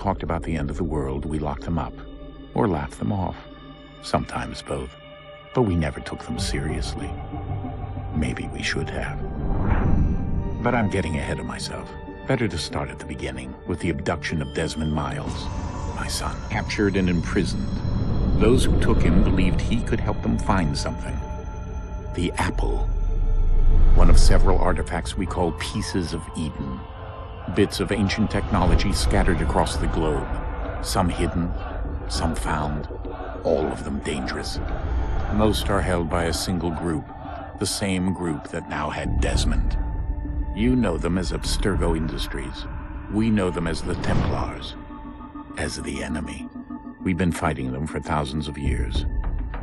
talked about the end of the world, we locked them up, or laughed them off. Sometimes both. But we never took them seriously. Maybe we should have. But I'm getting ahead of myself. Better to start at the beginning, with the abduction of Desmond Miles, my son, captured and imprisoned. Those who took him believed he could help them find something. The apple. One of several artifacts we call Pieces of Eden. Bits of ancient technology scattered across the globe. Some hidden, some found, all of them dangerous. Most are held by a single group, the same group that now had Desmond. You know them as Abstergo Industries. We know them as the Templars, as the enemy. We've been fighting them for thousands of years,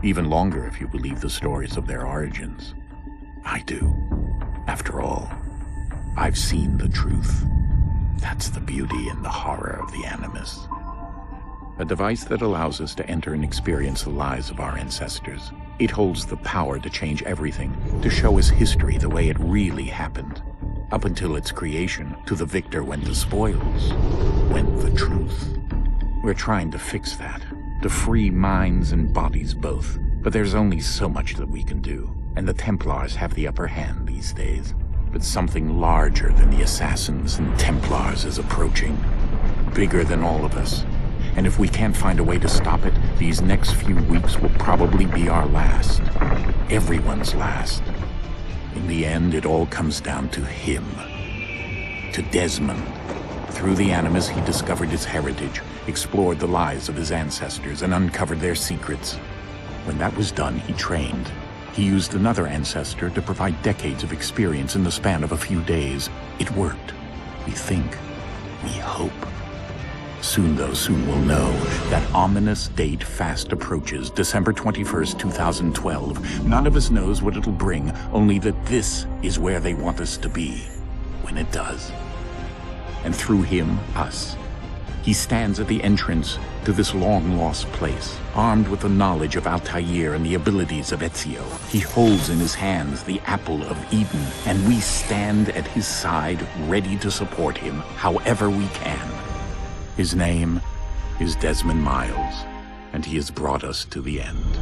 even longer if you believe the stories of their origins. I do. After all, I've seen the truth. That's the beauty and the horror of the Animus. A device that allows us to enter and experience the lives of our ancestors. It holds the power to change everything, to show us history the way it really happened. Up until its creation, to the victor went the spoils, went the truth. We're trying to fix that, to free minds and bodies both. But there's only so much that we can do, and the Templars have the upper hand these days. But something larger than the Assassins and Templars is approaching, bigger than all of us. And if we can't find a way to stop it, these next few weeks will probably be our last. Everyone's last. In the end, it all comes down to him. To Desmond. Through the Animus, he discovered his heritage, explored the lives of his ancestors, and uncovered their secrets. When that was done, he trained. He used another ancestor to provide decades of experience in the span of a few days. It worked. We think. We hope. Soon, though, soon we'll know. That ominous date fast approaches, December 21st, 2012. None of us knows what it'll bring, only that this is where they want us to be, when it does. And through him, us. He stands at the entrance to this long-lost place, armed with the knowledge of Altair and the abilities of Ezio. He holds in his hands the Apple of Eden, and we stand at his side, ready to support him however we can. His name is Desmond Miles, and he has brought us to the end.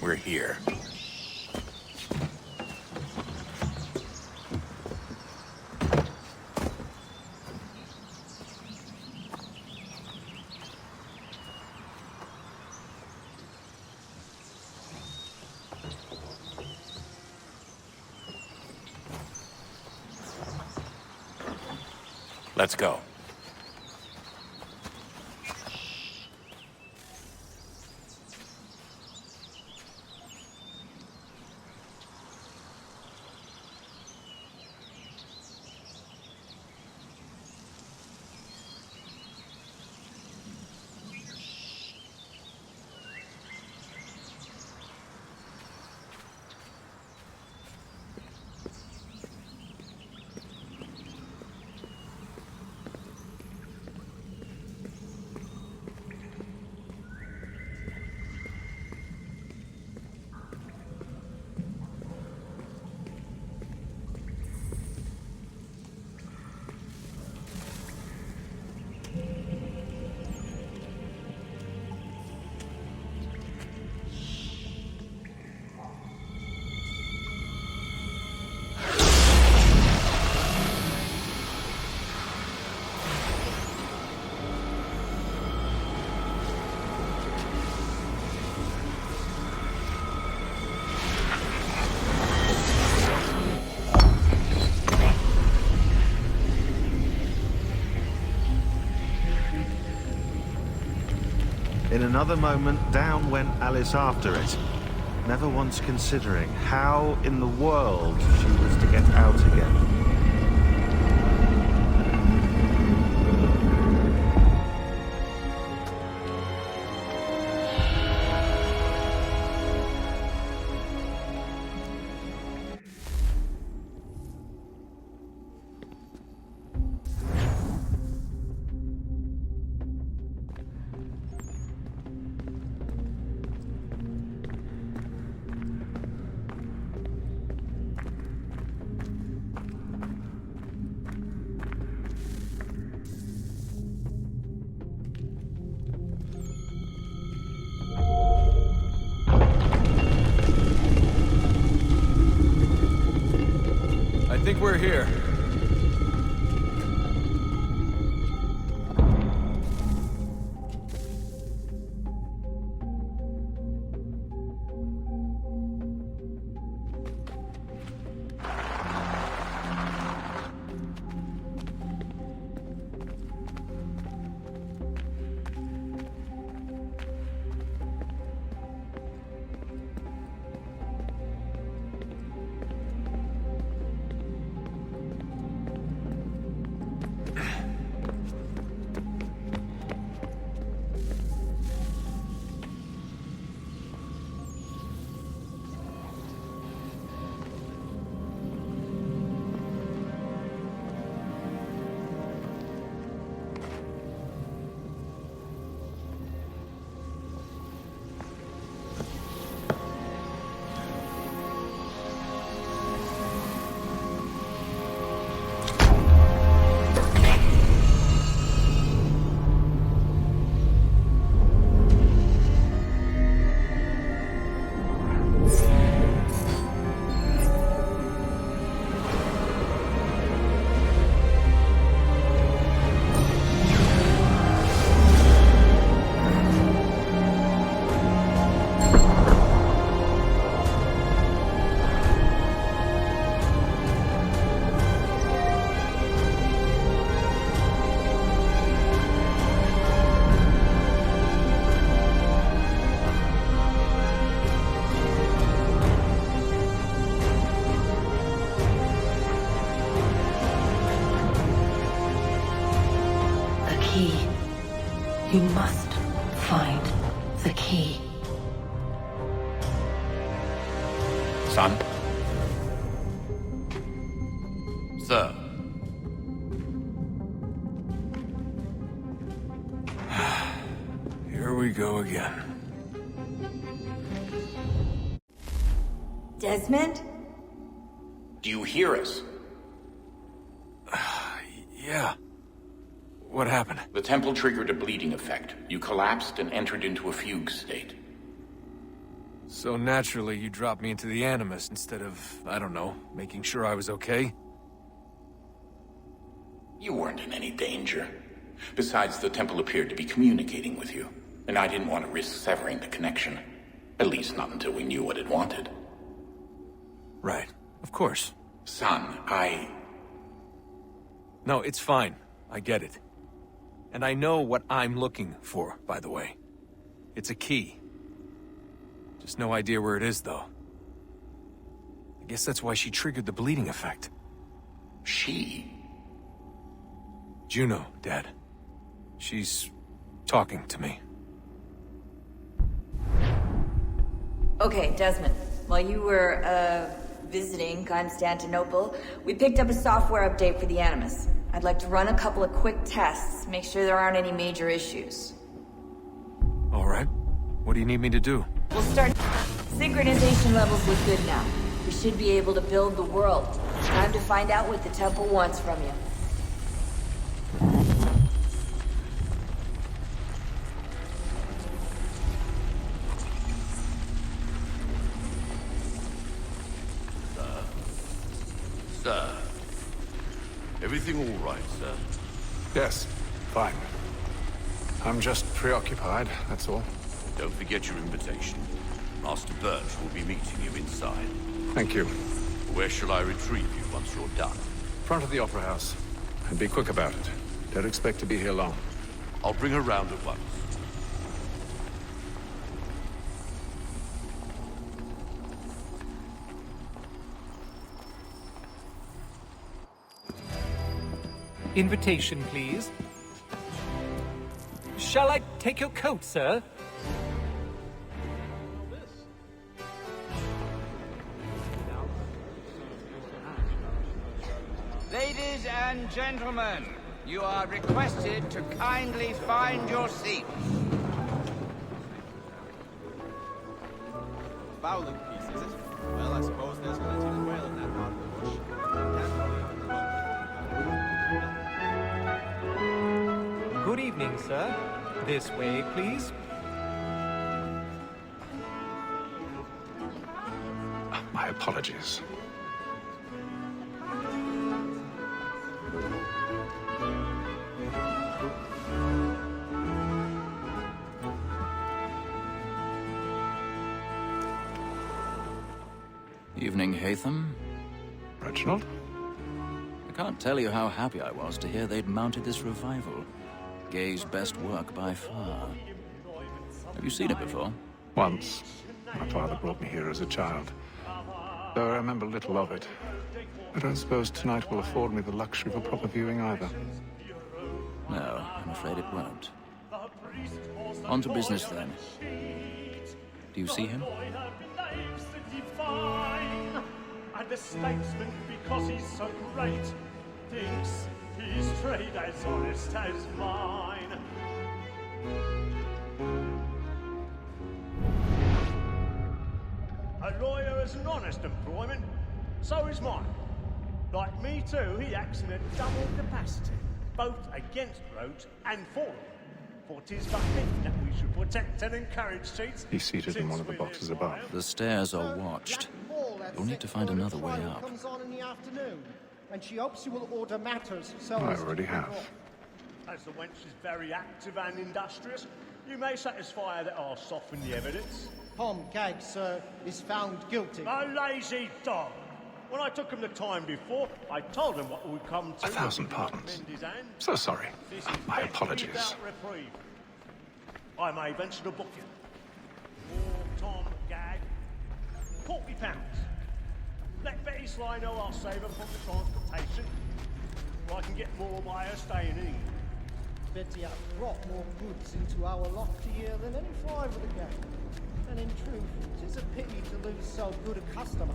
We're here. Let's go. In another moment, down went Alice after it, never once considering how in the world she was to get out again. think we're here. You must find the key. Son? Sir. Here we go again. Desmond? Do you hear us? Yeah. What happened? The temple triggered a bleeding effect. You collapsed and entered into a fugue state. So naturally, you dropped me into the Animus instead of, I don't know, making sure I was okay? You weren't in any danger. Besides, the temple appeared to be communicating with you, and I didn't want to risk severing the connection. At least not until we knew what it wanted. Right. Of course. Son, No, it's fine. I get it. And I know what I'm looking for, by the way. It's a key. Just no idea where it is, though. I guess that's why she triggered the bleeding effect. She? Juno, Dad. She's talking to me. Okay, Desmond. While you were, visiting Constantinople, we picked up a software update for the Animus. I'd like to run a couple of quick tests, make sure there aren't any major issues. All right. What do you need me to do? We'll start. Synchronization levels look good now. We should be able to build the world. Time to find out what the temple wants from you. Sir. Everything all right, sir? Yes, fine. I'm just preoccupied, that's all. Don't forget your invitation. Master Birch will be meeting you inside. Thank you. Where shall I retrieve you once you're done? Front of the Opera House. And be quick about it. Don't expect to be here long. I'll bring her round at once. Invitation, please. Shall I take your coat, sir? Ladies and gentlemen, you are requested to kindly find your seats. Fowling piece, is it? Well, I suppose there's plenty to whale in that part of the bush. Good evening, sir. This way, please. My apologies. evening, Hatham. Reginald? I can't tell you how happy I was to hear they'd mounted this revival. Gay's best work by far. Have you seen it before? Once. My father brought me here as a child. Though I remember little of it. I don't suppose tonight will afford me the luxury of a proper viewing either. No, I'm afraid it won't. On to business then. Do you see him? And the statesman, because he's so great, thinks his trade as honest as mine. A lawyer is an honest employment, so is mine. Like me too, he acts in a double capacity, both against roads and for them. For 'tis but fit that we should protect and encourage cheats. He's seated in one of the boxes above. The stairs are watched. You'll need to find another way up. Comes on in the afternoon, and she hopes you will order matters so I as to already be have. brought. As the wench is very active and industrious, you may satisfy her that I'll soften the evidence. Tom Gagg, sir, is found guilty. A lazy dog! When I took him the time before, I told him what would come to. 1,000 pardons. Mend his hand. So sorry. This is My death apologies. without reprieve. I may venture to book him. For Tom Gagg, £40. Let Betty Sly know I'll save her from the transportation. Or I can get more by her staying in. Betty hath brought more goods into our lofty year than any five of the gang. And in truth, 'tis a pity to lose so good a customer.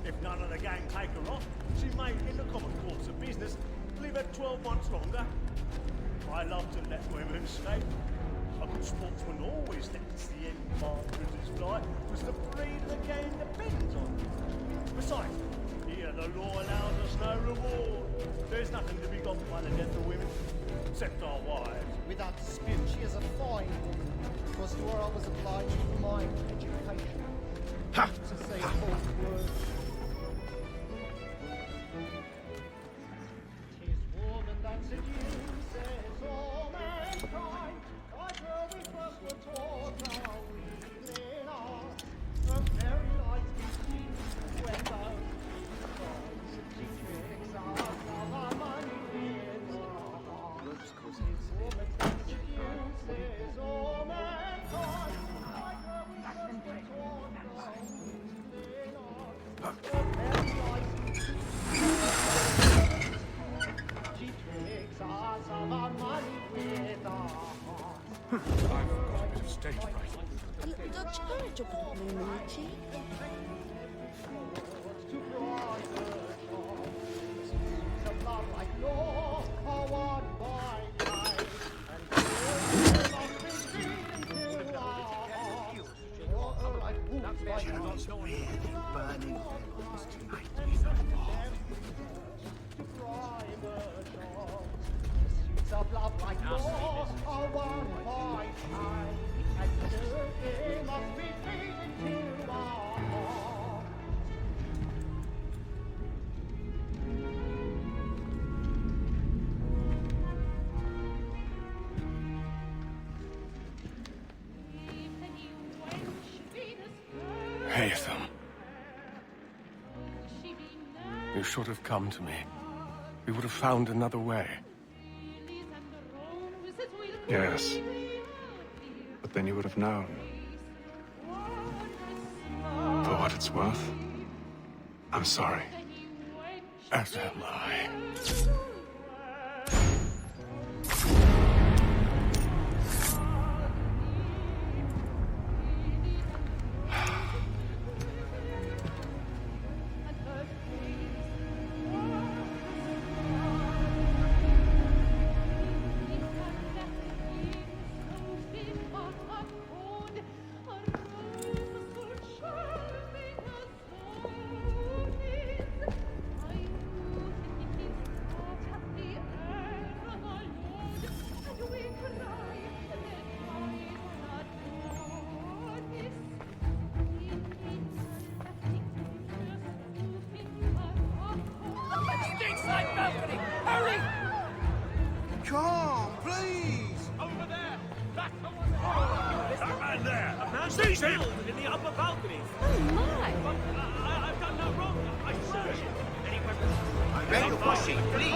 If none of the gang take her off, she may, in the common course of business, leave her 12 months longer. I love to let women escape. A good sportsman always lets the end partridges fly, because the breed of the game depends on it. Besides, here the law allows us no reward. There's nothing to be got by the death of women, except our wives. Without dispute, she is a fine woman. Because to her I was obliged for my education. Ha! To say false words. 'Tis woman that seduces all mankind. Like her we first were taught how we in art. Her very light is deep when those she tricks us of our money with her heart. 'Tis woman that seduces all mankind. Like her we first were taught how we in art. Her very light she tricks us of our money with her heart. I've got a bit of stage fright. A little Dutch courage up at the moment, cheek. To brighter shores, seeds of love like yours are won by light, and must be seen into our hearts. Sure, like wounds by night. Burning tonight. To brighter shores, seeds of love like yours are won by time, and they must be seen into our hearts. Hatham. You should have come to me. We would have found another way. Yes. But then you would have known. For what it's worth, I'm sorry. As am I. Come, please! Over there! That man there! A man seize him! In the upper balcony! Oh my! I've done no wrong! I searched him! Any weapons? Beg your mercy, please!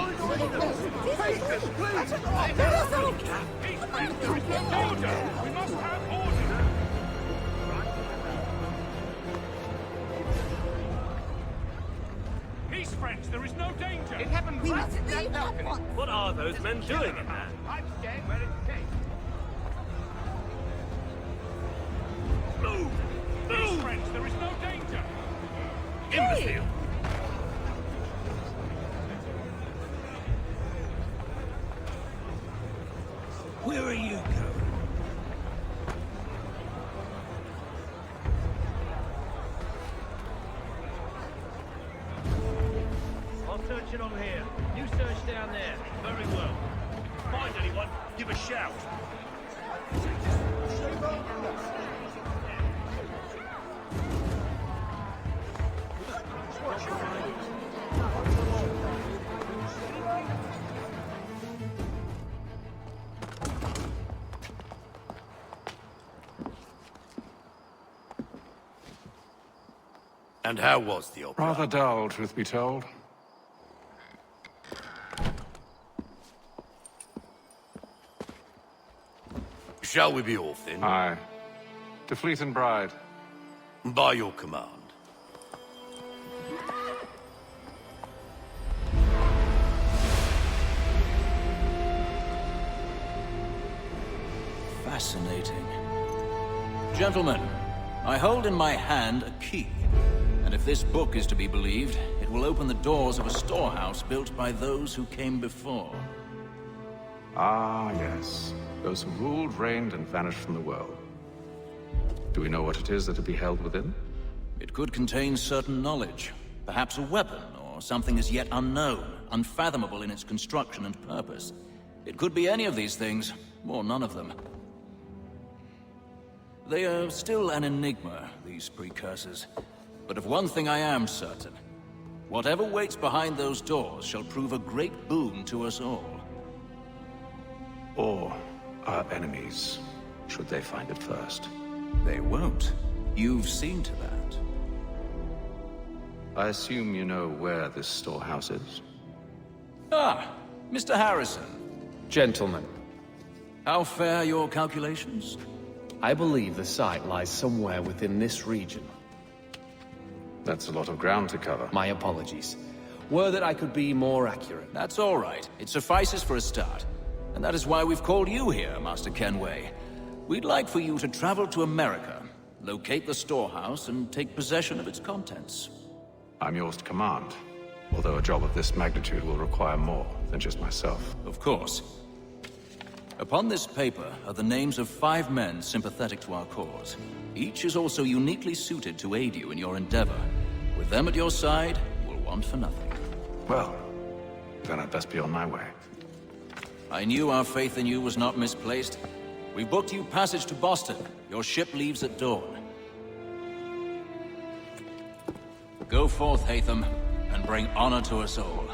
Order! We must have order! Peace, friends! There is no danger! It happened right in that balcony. What are those men doing in there? I'm staying where it's safe. Move! Peace, friends! There is no danger! Imbecile! Where are you going? I'm searching on here. You search down there. Very well. Find anyone, give a shout. And how was the opera? Rather dull, truth be told. Shall we be off then? Aye. To Fleet and Bride. By your command. Fascinating. Gentlemen, I hold in my hand a key. And if this book is to be believed, it will open the doors of a storehouse built by those who came before. Ah, yes. Those who ruled, reigned, and vanished from the world. Do we know what it is that to be held within? It could contain certain knowledge. Perhaps a weapon, or something as yet unknown, unfathomable in its construction and purpose. It could be any of these things, or none of them. They are still an enigma, these precursors. But of one thing I am certain. Whatever waits behind those doors shall prove a great boon to us all. Or our enemies, should they find it first. They won't. You've seen to that. I assume you know where this storehouse is? Ah, Mr. Harrison. Gentlemen, How fare your calculations? I believe the site lies somewhere within this region. That's a lot of ground to cover. My apologies. Were that I could be more accurate. That's all right. It suffices for a start. And that is why we've called you here, Master Kenway. We'd like for you to travel to America, locate the storehouse, and take possession of its contents. I'm yours to command. Although a job of this magnitude will require more than just myself. Of course. Upon this paper are the names of 5 men sympathetic to our cause. Each is also uniquely suited to aid you in your endeavor. With them at your side, you will want for nothing. Well, then I'd best be on my way. I knew our faith in you was not misplaced. We booked you passage to Boston. Your ship leaves at dawn. Go forth, Hatham, and bring honor to us all.